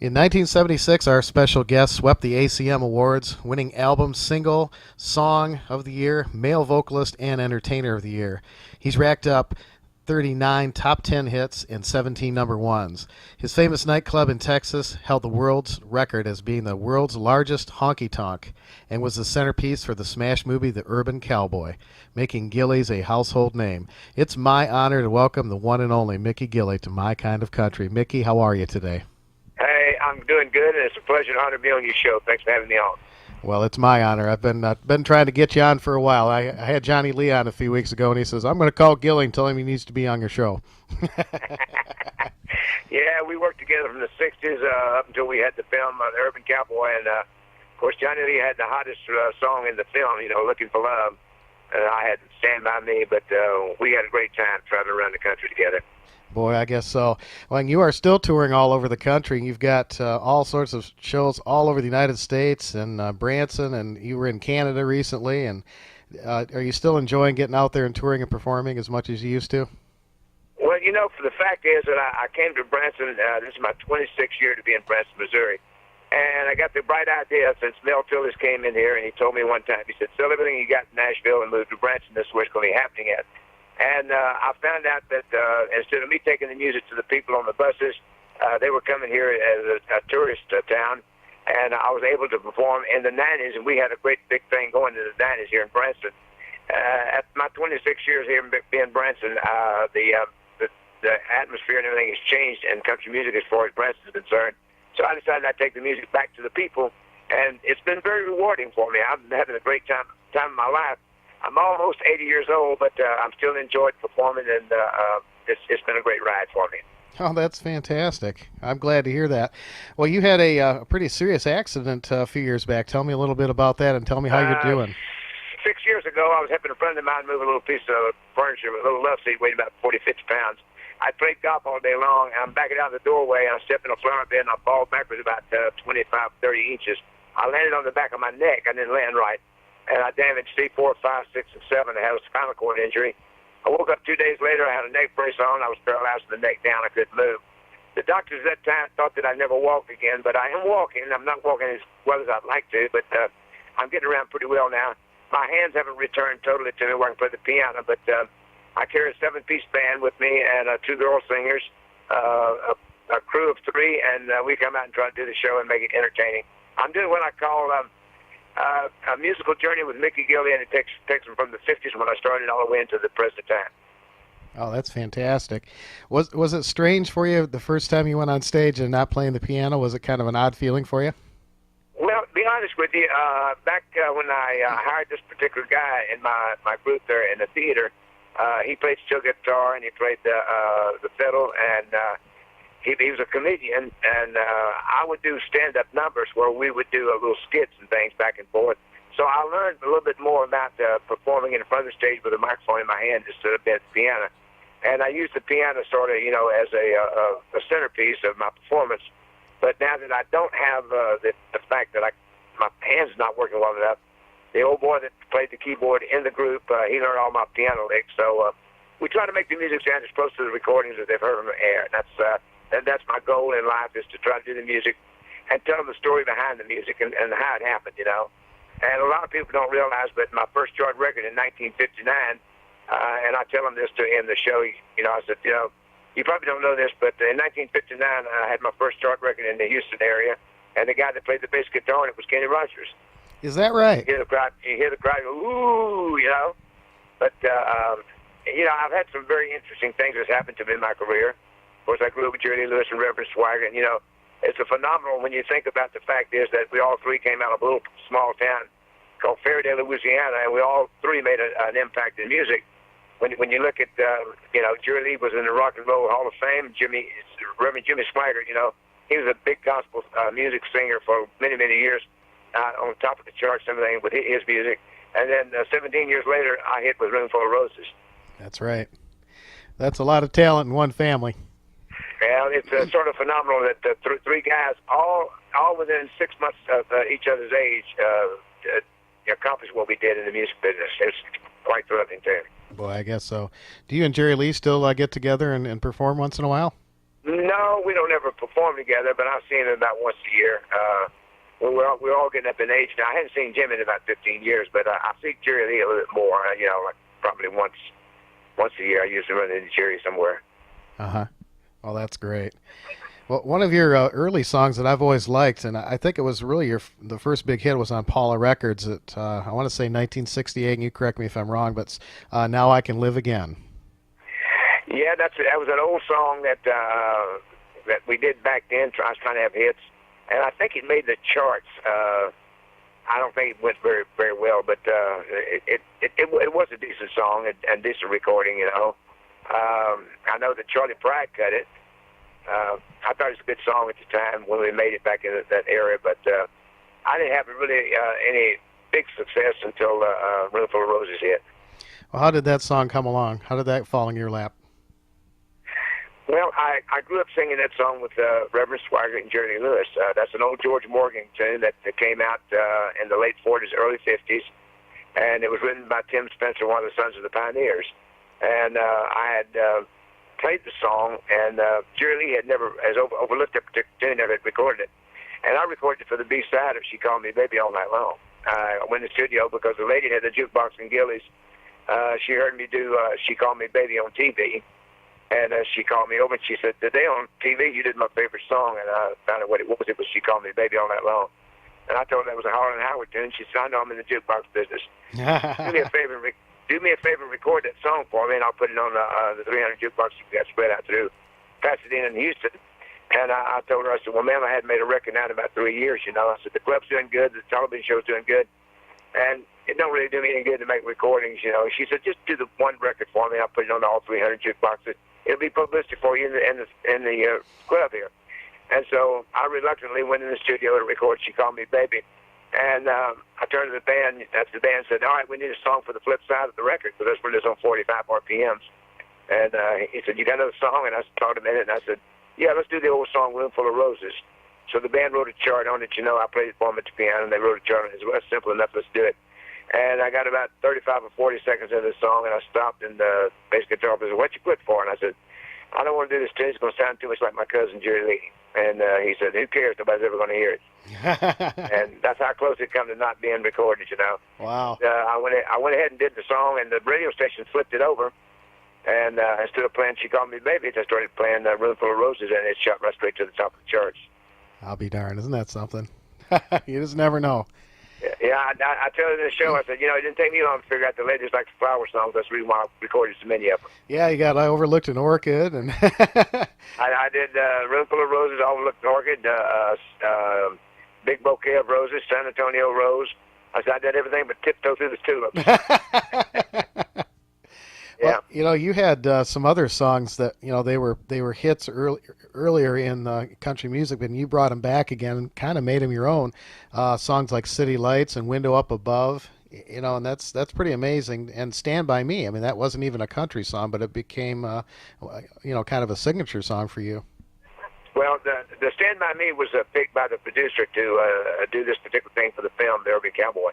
In 1976, our special guest swept the ACM Awards, winning Album, Single, Song of the Year, Male Vocalist, and Entertainer of the Year. He's racked up 39 top 10 hits and 17 number ones. His famous nightclub in Texas held the world's record as being the world's largest honky-tonk and was the centerpiece for the smash movie The Urban Cowboy, making Gilley's a household name. It's my honor to welcome the one and only Mickey Gilley to My Kind of Country. Mickey, how are you today? Hey, I'm doing good, and it's a pleasure and honor to be on your show. Thanks for having me on. Well, it's my honor. I've been trying to get you on for a while. I had Johnny Lee on a few weeks ago, and he says, I'm going to call Gilley and tell him he needs to be on your show. Yeah, we worked together from the 60s up until we had the film The Urban Cowboy, and, of course, Johnny Lee had the hottest song in the film, Looking for Love, and I had Stand By Me, but we had a great time traveling around the country together. Boy, I guess so. Well, and you are still touring all over the country. You've got all sorts of shows all over the United States and Branson, and you were in Canada recently. And are you still enjoying getting out there and touring and performing as much as you used to? Well, for the fact is that I came to Branson. This is my 26th year to be in Branson, Missouri. And I got the bright idea since Mel Tillis came in here, and he told me one time, he said, sell everything you got in Nashville and move to Branson. This is where it's going to be happening at. And I found out that instead of me taking the music to the people on the buses, they were coming here as a tourist town, and I was able to perform in the 90s, and we had a great big thing going in the 90s here in Branson. At my 26 years here in Branson, the atmosphere and everything has changed in country music as far as Branson is concerned. So I decided I'd take the music back to the people, and it's been very rewarding for me. I'm having a great time in my life. I'm almost 80 years old, but I'm still enjoying performing, and it's been a great ride for me. Oh, that's fantastic. I'm glad to hear that. Well, you had a pretty serious accident a few years back. Tell me a little bit about that and tell me how you're doing. 6 years ago, I was helping a friend of mine move a little piece of furniture with a little love seat, weighed about 40, 50 pounds. I played golf all day long, and I'm backing out the doorway, and I stepped in a flower bed, and I fall backwards about 25, 30 inches. I landed on the back of my neck. I didn't land right. And I damaged C4, 5, 6, and 7. I had a spinal cord injury. I woke up 2 days later. I had a neck brace on. I was paralyzed from the neck down. I couldn't move. The doctors at that time thought that I'd never walk again, but I am walking. I'm not walking as well as I'd like to, but I'm getting around pretty well now. My hands haven't returned totally to me where I can play the piano, but I carry a 7-piece band with me and 2 girl singers, a crew of 3, and we come out and try to do the show and make it entertaining. I'm doing what I call a musical journey with Mickey Gilley, and it takes them from the 50s when I started all the way into the present time. Oh, that's fantastic. Was it strange for you the first time you went on stage and not playing the piano? Was it kind of an odd feeling for you? Well, to be honest with you, back when I hired this particular guy in my group there in the theater, he played steel guitar and he played the fiddle, and he was a comedian, and I would do stand-up numbers where we would do little skits and things back and forth. So I learned a little bit more about performing in front of the stage with a microphone in my hand instead of the piano. And I used the piano sort of, as a centerpiece of my performance. But now that I don't have the fact that my hand's not working well enough, the old boy that played the keyboard in the group, he learned all my piano licks. So we try to make the music sound as close to the recordings as they've heard on the air. And that's my goal in life, is to try to do the music and tell them the story behind the music and how it happened, And a lot of people don't realize, but my first chart record in 1959, and I tell them this to end the show, I said, you probably don't know this, but in 1959, I had my first chart record in the Houston area, and the guy that played the bass guitar on it was Kenny Rogers. Is that right? You hear the crowd go, ooh, But, I've had some very interesting things that's happened to me in my career. Of course, I grew up with Jerry Lewis and Reverend Swagger, and, it's a phenomenal when you think about the fact is that we all 3 came out of a little small town called Fairdale, Louisiana, and we all 3 made an impact in music. When you look at, Jerry Lee was in the Rock and Roll Hall of Fame. Reverend Jimmy Swagger, he was a big gospel music singer for many, many years, on top of the charts and everything with his music. And then 17 years later, I hit with Room Full of Roses. That's right. That's a lot of talent in one family. Well, it's sort of phenomenal that 3 guys, all within 6 months of each other's age, accomplished what we did in the music business. It's quite thrilling, too. Boy, I guess so. Do you and Jerry Lee still get together and perform once in a while? No, we don't ever perform together, but I've seen him about once a year. We're all getting up in age now. I hadn't seen Jim in about 15 years, but I see Jerry Lee a little bit more. Like probably once a year. I usually run into Jerry somewhere. Uh-huh. Well, that's great. Well, one of your early songs that I've always liked, and I think it was really the first big hit was on Paula Records at, I want to say 1968, and you correct me if I'm wrong, but Now I Can Live Again. Yeah, that was an old song that we did back then. I was trying to have hits, and I think it made the charts. I don't think it went very well, but it was a decent song and decent recording. I know that Charlie Pride cut it. I thought it was a good song at the time when we made it back in that era, but I didn't have really any big success until Roomful of Roses hit. Well, how did that song come along? How did that fall in your lap? Well, I grew up singing that song with Reverend Swigert and Jerry Lewis. That's an old George Morgan tune that came out in the late 40s, early 50s, and it was written by Tim Spencer, one of the Sons of the Pioneers. And I had played the song, and Jerry Lee had never overlooked that particular tune, never had recorded it. And I recorded it for the B-side of She Called Me Baby All Night Long. I went in the studio because the lady had the jukebox in Gilley's. She heard me do She Called Me Baby on TV, and she called me over and she said, "Today on TV you did my favorite song," and I found out what it was. It was She Called Me Baby All Night Long. And I told her that was a Harlan Howard tune. She said, "I know, I'm in the jukebox business. Do me a favor, record that song for me, and I'll put it on the 300 jukeboxes we got spread out through Pasadena and Houston." And I told her, I said, "Well, ma'am, I hadn't made a record now in about 3 years, I said, the club's doing good, the television show's doing good, and it don't really do me any good to make recordings, She said, "Just do the one record for me. I'll put it on all 300 jukeboxes. It'll be publicity for you in the club here." And so I reluctantly went in the studio to record She Called Me Baby. And I turned to the band. That's the band said, "All right, we need a song for the flip side of the record, because this one is on 45 RPMs. And he said, "You got another song?" And I thought a minute, and I said, "Yeah, let's do the old song, Roomful of Roses." So the band wrote a chart on it. I played it for them at the piano, and they wrote a chart on it. It was simple enough, let's do it. And I got about 35 or 40 seconds into the song, and I stopped, and the bass guitar player said, "What you quit for?" And I said, "I don't want to do this tune. It's going to sound too much like my cousin Jerry Lee." And he said, "Who cares? Nobody's ever going to hear it." And that's how close it come to not being recorded, Wow. I went ahead and did the song, and the radio station flipped it over. And instead of playing She Called Me Baby, I started playing Roomful of Roses, and it shot right straight to the top of the charts. I'll be darned. Isn't that something? You just never know. Yeah, I tell you in the show, I said, it didn't take me long to figure out the ladies like the flower songs. That's the reason why I recorded so many of them. Yeah, I overlooked an orchid, and I did Roomful of Roses, Overlooked an Orchid, Big Bouquet of Roses, San Antonio Rose. I did everything but Tiptoe Through the Tulips. Yeah. Well, you had some other songs that they were hits earlier in country music, but you brought them back again and kind of made them your own. Songs like "City Lights" and "Window Up Above," and that's pretty amazing. And "Stand by Me," I mean, that wasn't even a country song, but it became kind of a signature song for you. Well, the "Stand by Me" was picked by the producer to do this particular thing for the film, The Urban Cowboy.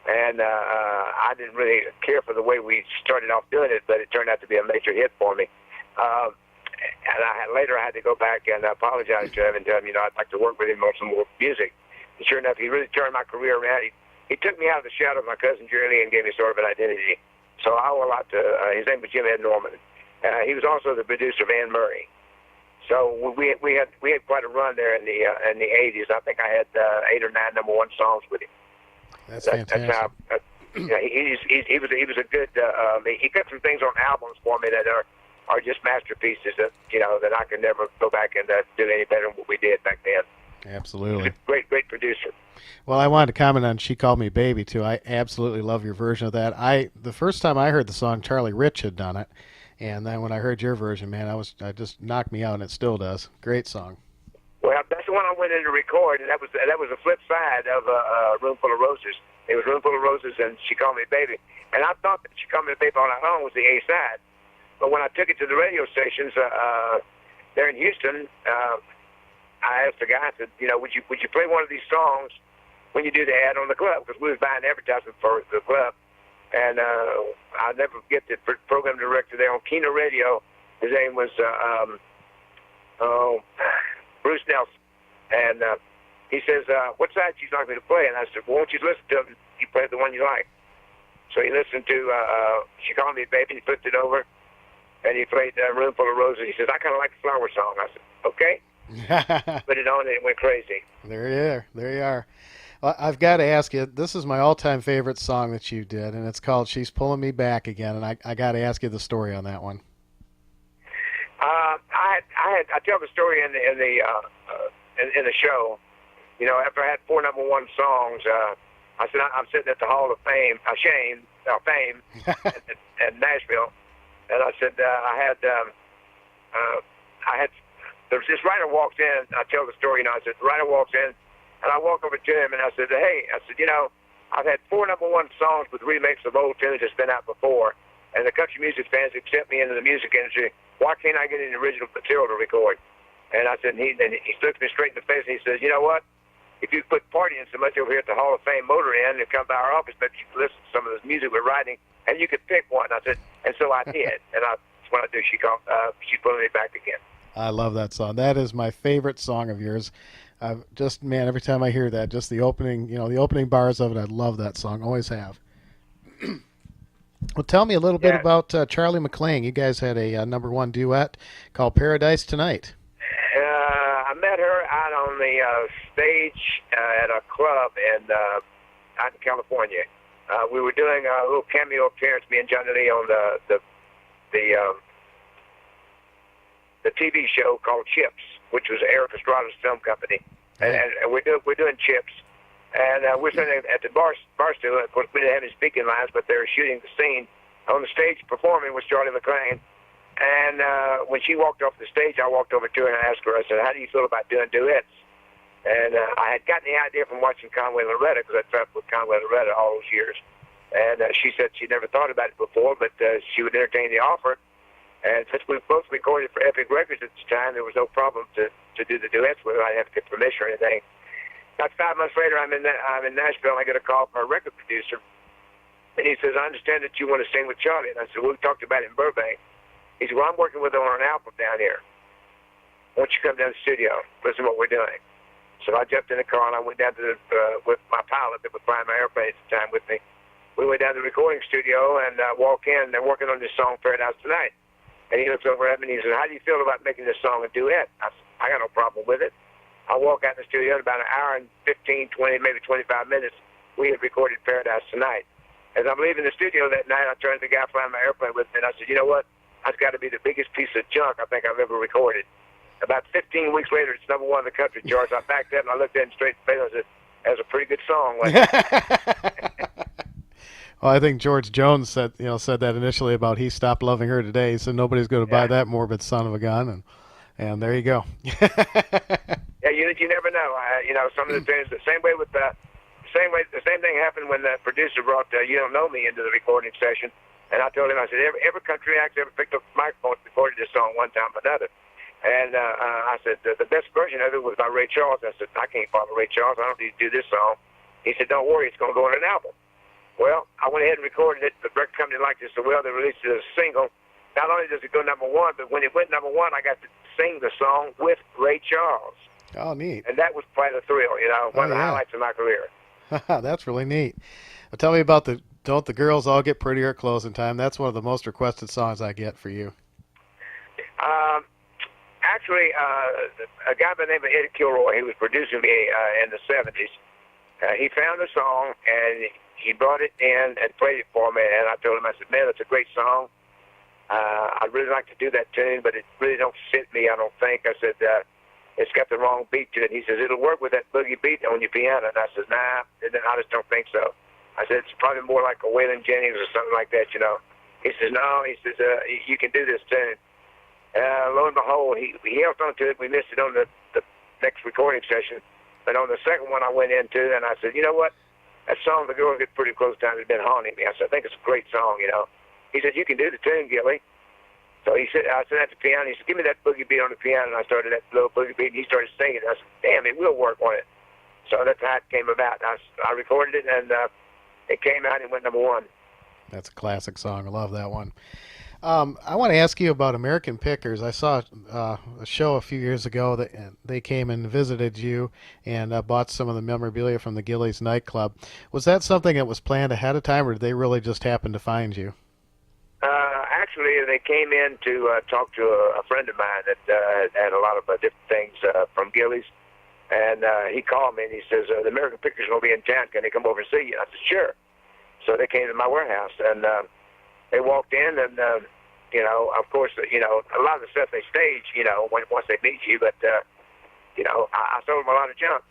And I didn't really care for the way we started off doing it, but it turned out to be a major hit for me. And later I had to go back and apologize to him and tell him, I'd like to work with him on some more music. And sure enough, he really turned my career around. He took me out of the shadow of my cousin Jerry Lee and gave me sort of an identity. So I owe a lot to, his name was Jim Ed Norman. He was also the producer of Anne Murray. So we had quite a run there in the 80s. I think I had 8 or 9 #1 songs with him. That's fantastic. That's how, he was a good. He got some things on albums for me that are just masterpieces that that I can never go back and do any better than what we did back then. Absolutely. Great producer. Well, I wanted to comment on "She Called Me Baby" too. I absolutely love your version of that. The first time I heard the song, Charlie Rich had done it, and then when I heard your version, man, I just knocked me out, and it still does. Great song. Well, that's the one I went in to record, and that was the flip side of Roomful of Roses. It was Roomful of Roses and She Called Me Baby. And I thought that She Called Me Baby All Night Long was the A side. But when I took it to the radio stations there in Houston, I asked the guy, I said, would you play one of these songs when you do the ad on the club? Because we was buying advertisement for the club. And I'll never forget the program director there on Keno Radio. His name was oh, Bruce Nelson. And he says, what side would you like me to play? And I said, well, won't you listen to him? You play the one you like. So he listened to She Called Me Baby, he flipped it over, and he played Room Full of Roses. He says, I kind of like the flower song. I said, okay. Put it on and it went crazy. There you are. There you are. Well, I've got to ask you, this is my all-time favorite song that you did, and it's called She's Pulling Me Back Again, and I got to ask you the story on that one. I tell the story in the show. You know, after I had 4 number 1 songs, I said I'm sitting at the Hall of Fame, Fame in Nashville, and I said there was this writer walks in. I tell the story. You know, I said the writer walks in, and I walk over to him and I said, hey, I said, you know, I've had 4 number 1 songs with remakes of old tunes that's been out before, and the country music fans accept me into the music industry. Why can't I get any original material to record? And I said, and he looks me straight in the face and he says, you know what? If you put partying so much over here at the Hall of Fame Motor Inn and come by our office, but you can listen to some of this music we're writing, and you could pick one. I said, and so I did. And that's what I do. She's pulling me back again. I love that song. That is my favorite song of yours. Just, man, every time I hear that, just the opening, you know, the opening bars of it, I love that song. Always have. Well, tell me a little bit about Charlie McClain. You guys had a number 1 duet called Paradise Tonight. I met her out on the stage at a club out in California. We were doing a little cameo appearance, me and Johnny Lee, on the TV show called Chips, which was Eric Estrada's film company, and we're doing Chips. And we're sitting at the bar stool. Of course, we didn't have any speaking lines, but they were shooting the scene. On the stage performing was Charlie McClain. And when she walked off the stage, I walked over to her and I asked her, I said, how do you feel about doing duets? And I had gotten the idea from watching Conway and Loretta, because I traveled with Conway and Loretta all those years. And she said she'd never thought about it before, but she would entertain the offer. And since we both recorded for Epic Records at the time, there was no problem to do the duets with her. I didn't have to get permission or anything. About 5 months later, I'm in Nashville, and I get a call from a record producer. And he says, I understand that you want to sing with Charlie. And I said, well, we talked about it in Burbank. He said, well, I'm working with her on an album down here. Why don't you come down to the studio, listen to what we're doing? So I jumped in the car, and I went down to with my pilot that was flying my airplane at the time with me. We went down to the recording studio and walk in. They're working on this song, Paradise Tonight. And he looks over at me and he said, how do you feel about making this song a duet? I said, I got no problem with it. I walk out in the studio in about an hour and 15, 20, maybe 25 minutes. We had recorded Paradise Tonight. As I'm leaving the studio that night, I turned to the guy flying my airplane with me, and I said, you know what? That's got to be the biggest piece of junk I think I've ever recorded. About 15 weeks later, it's number 1 in the country charts. I backed up and I looked at him straight in the face and I said, that's a pretty good song. Well, I think George Jones said that initially about He Stopped Loving Her Today. He said nobody's going to buy that morbid son of a gun, and there you go. Yeah, you never know. Some of the things the same thing happened when the producer brought You Don't Know Me into the recording session, and I told him, I said, every country act ever picked up the microphone and recorded this song one time or another. And I said, the best version of it was by Ray Charles. I said, I can't follow Ray Charles. I don't need to do this song. He said, don't worry, it's going to go on an album. Well, I went ahead and recorded it. The record company liked it so well, they released it as a single. Not only does it go number 1, but when it went number 1, I got to sing the song with Ray Charles. Oh, neat. And that was quite a thrill, one of the highlights of my career. That's really neat. Well, tell me about Don't the Girls All Get Prettier at Closing Time? That's one of the most requested songs I get for you. Actually, a guy by the name of Eddie Kilroy, who was producing me in the 70s, he found the song, and he brought it in and played it for me, and I told him, I said, man, it's a great song. I'd really like to do that tune, but it really don't fit me, I don't think. I said, it's got the wrong beat to it. He says, it'll work with that boogie beat on your piano. And I said, nah, I just don't think so. I said, it's probably more like a Waylon Jennings or something like that, He says, no, he says, you can do this tune. Lo and behold, he held on to it. We missed it on the next recording session. But on the second one I went into, and I said, you know what? That song, The Girl Get Pretty Close Time, has been haunting me. I said, I think it's a great song, He said, you can do the tune, Gilley. So I said at the piano, he said, give me that boogie beat on the piano. And I started that little boogie beat, and he started singing. I said, damn, it will work on it. So that's how it came about. I recorded it, and it came out and went number 1. That's a classic song. I love that one. I want to ask you about American Pickers. I saw a show a few years ago that they came and visited you and bought some of the memorabilia from the Gilley's nightclub. Was that something that was planned ahead of time, or did they really just happen to find you? Actually, they came in to talk to a friend of mine that had a lot of different things from Gilley's. And he called me and he says, the American Pickers will be in town. Can they come over and see you? I said, sure. So they came to my warehouse and they walked in and, of course, a lot of the stuff they stage, once they meet you. But, I sold them a lot of junk.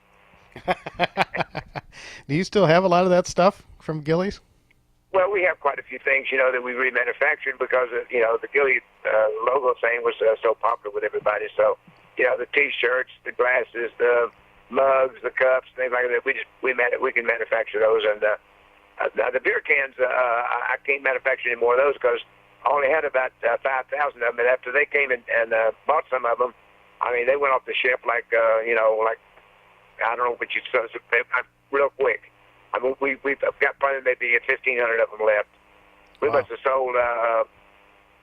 Do you still have a lot of that stuff from Gilley's? Well, we have quite a few things, that we remanufactured because, the Gilley logo thing was so popular with everybody. So, the T-shirts, the glasses, the mugs, the cups, things like that. We can manufacture those. And the beer cans, I can't manufacture any more of those because I only had about 5,000 of them. And after they came and bought some of them, I mean, they went off the shelf like like I don't know what you said, real quick. I mean, we've got probably maybe 1,500 of them left. We Wow. must have sold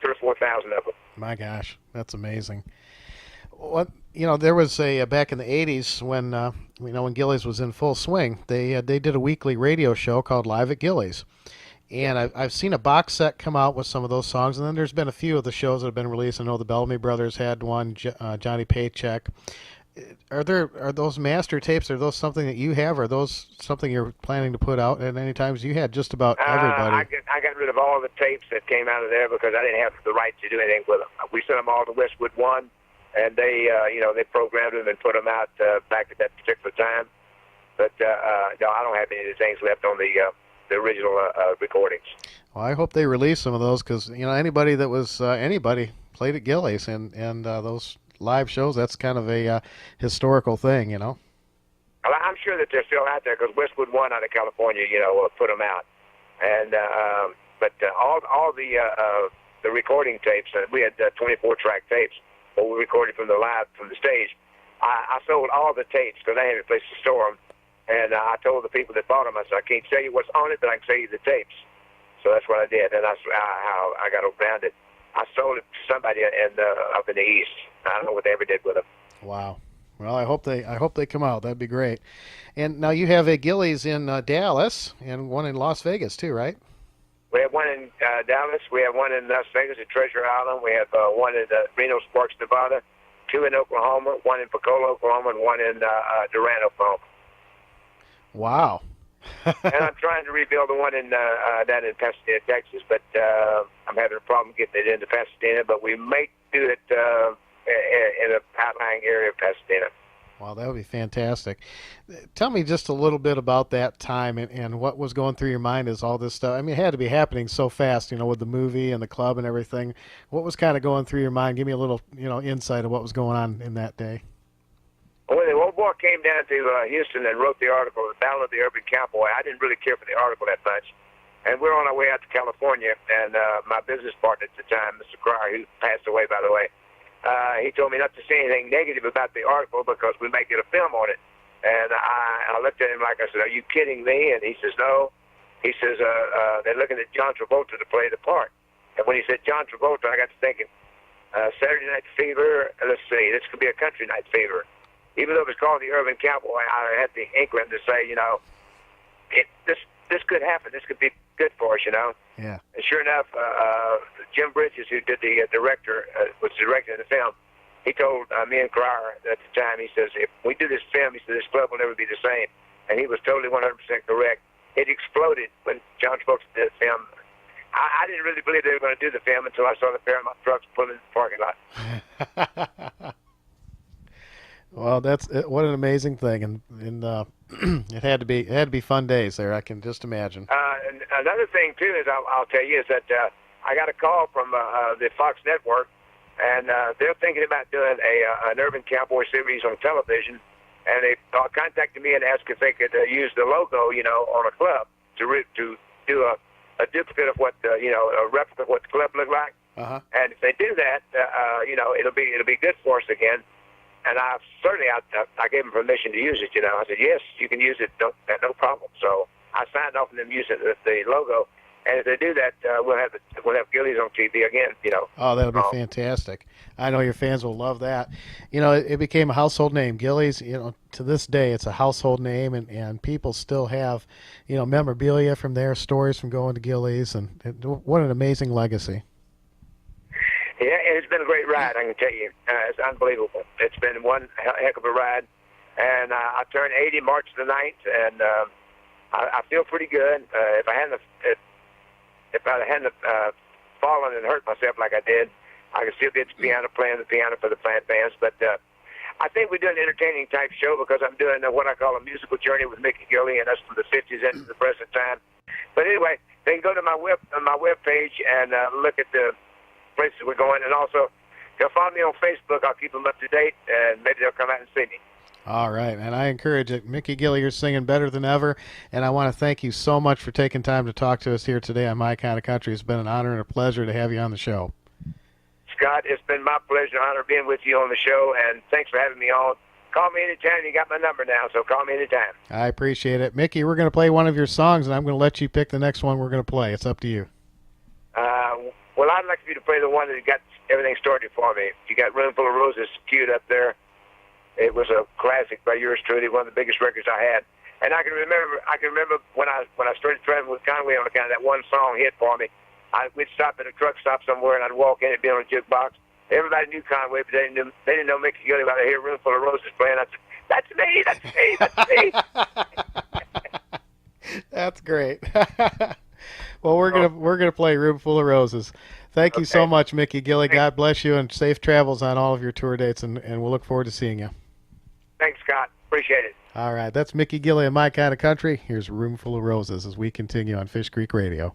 3,000 or 4,000 of them. My gosh, that's amazing. What there was a back in the '80s when when Gilley's was in full swing. They did a weekly radio show called Live at Gilley's, and I've seen a box set come out with some of those songs, and then there's been a few of the shows that have been released. I know the Bellamy Brothers had one, Johnny Paycheck. Are those master tapes? Are those something that you have? Or are those something you're planning to put out at any times? You had just about everybody. I got rid of all the tapes that came out of there because I didn't have the right to do anything with them. We sent them all to Westwood One, and they programmed them and put them out back at that particular time. But no, I don't have any of the things left on the original recordings. Well, I hope they release some of those because anybody that was anybody played at Gilley's and those live shows. That's kind of a historical thing. Well, I'm sure that they're still out there because Westwood One out of California, put them out. And but all the recording tapes, we had 24-track tapes, but we recorded from the stage. I sold all the tapes because I had a place to store them. And I told the people that bought them, I said, I can't tell you what's on it, but I can tell you the tapes. So that's what I did, and that's how I got around it. I sold it to somebody up in the East. I don't know what they ever did with them. Wow. Well, I hope they come out. That'd be great. And now you have a Gilley's in Dallas and one in Las Vegas too, right? We have one in Dallas. We have one in Las Vegas at Treasure Island. We have one in Reno, Sparks, Nevada. 2 in Oklahoma. 1 in Pensacola, Oklahoma, and 1 in Durant, Oklahoma. Wow. And I'm trying to rebuild the one in down in Pasadena, Texas, but I'm having a problem getting it into Pasadena. But we may do it in an outlying area of Pasadena. Wow, that would be fantastic. Tell me just a little bit about that time and what was going through your mind as all this stuff. I mean, it had to be happening so fast, with the movie and the club and everything. What was kind of going through your mind? Give me a little, insight of what was going on in that day. When the old boy came down to Houston and wrote the article, The Battle of the Urban Cowboy, I didn't really care for the article that much. And we're on our way out to California, and my business partner at the time, Mr. Cryer, who passed away, by the way, he told me not to say anything negative about the article because we might get a film on it. And I looked at him like I said, are you kidding me? And he says, no. He says, they're looking at John Travolta to play the part. And when he said John Travolta, I got to thinking, Saturday Night Fever, let's see, this could be a country night fever. Even though it was called the Urban Cowboy, I had the inkling to say, this could happen. This could be good for us, Yeah. And sure enough, Jim Bridges, who did the director, was directing the film, he told me and Cryer at the time, he says, if we do this film, he said, this club will never be the same. And he was totally 100% correct. It exploded when John Travolta did the film. I didn't really believe they were going to do the film until I saw the Paramount trucks pulling in the parking lot. Well, that's what an amazing thing, and it had to be fun days there. I can just imagine. And another thing too is I'll tell you is that I got a call from the Fox Network, and they're thinking about doing an Urban Cowboy series on television, and they contacted me and asked if they could use the logo, on a club to do a duplicate of what a replica of what the club looked like. Uh-huh. And if they do that, it'll be good for us again. And I gave them permission to use it. I said, yes, you can use it, no problem. So I signed off on them using the logo. And if they do that, we'll have Gilley's on TV again. Oh, that'll be fantastic. I know your fans will love that. It became a household name. Gilley's, to this day, it's a household name, and people still have, memorabilia from there, stories from going to Gilley's, and what an amazing legacy. Yeah, it's been a great ride, I can tell you. It's unbelievable. It's been one heck of a ride. And I turned 80 March the 9th, and I feel pretty good. If I hadn't fallen and hurt myself like I did, I could still be at the piano playing the piano for the plant bands. But I think we're doing an entertaining type show because I'm doing what I call a musical journey with Mickey Gilley, and that's from the 50s into the present time. But anyway, they can go to my web page and look at the places we're going, and also they'll follow me on Facebook. I'll keep them up to date, and maybe they'll come out and see me. All right, and I encourage it. Mickey Gilley, you're singing better than ever, and I want to thank you so much for taking time to talk to us here today on My Kind of Country. It's been an honor and a pleasure to have you on the show. Scott, it's been my pleasure and honor being with you on the show, and thanks for having me on. Call me anytime. You got my number now, so call me anytime. I appreciate it. Mickey, we're going to play one of your songs, and I'm going to let you pick the next one we're going to play. It's up to you. Well, I'd like for you to play the one that got everything started for me. You got Room Full of Roses queued up there. It was a classic by yours truly, one of the biggest records I had. And I can remember when I started traveling with Conway on account of that one song hit for me. We'd stop at a truck stop somewhere, and I'd walk in, it'd be on a jukebox. Everybody knew Conway, but they didn't know Mickey Gilley. But I hear Room Full of Roses playing. I said, "That's me, that's me." That's great. Well, we're gonna play Room Full of Roses. Thank you so much, Mickey Gilley. God bless you, and safe travels on all of your tour dates, and we'll look forward to seeing you. Thanks, Scott. Appreciate it. All right, that's Mickey Gilley of My Kind of Country. Here's Room Full of Roses as we continue on Fish Creek Radio.